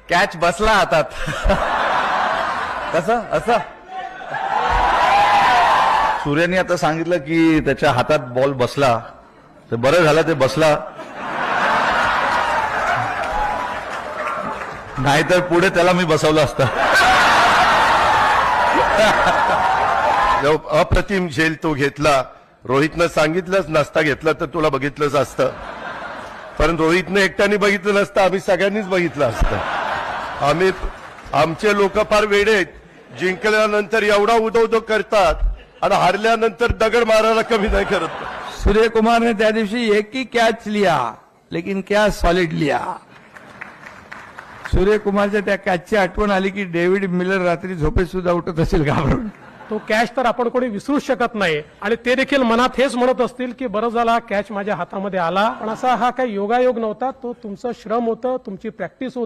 Catch बसला हातात. कसं असं सूर्याने आता सांगितलं की त्याच्या हातात बॉल बसला, तर बरं झालं ते बसला, नाहीतर पुढे त्याला मी बसवलं असतं. अप्रतिम झेल तो घेतला. रोहितनं सांगितलंच नसता घेतलं तर तुला बघितलंच असतं, पण रोहितनं एकट्याने बघितलं नसतं, आम्ही सगळ्यांनीच बघितलं असतं. आमचे लोक फार वेडे आहेत. जिंकल्यानंतर एवढा उदो करतात आणि हारल्यानंतर दगड मारायला कमी नाही करत. सूर्य कुमार ने त्या दिवशी एक ही कैच लिया, लेकिन क्या सॉलिड लिया. सूर्य कुमारच्या त्या कॅचची आठवण आली की डेव्हिड मिलर रात्री झोपेत सुद्धा उठत असेल घाबरून. तो कॅच तर आपण कोणी विसरूच शकत नाही आणि ते देखील मनात हेच म्हणत असतील की बरं झाला कॅच माझ्या हातामध्ये आला. पण असा हा काही योगायोग नव्हता, तो तुमचं श्रम होतं, तुमची प्रॅक्टिस होती.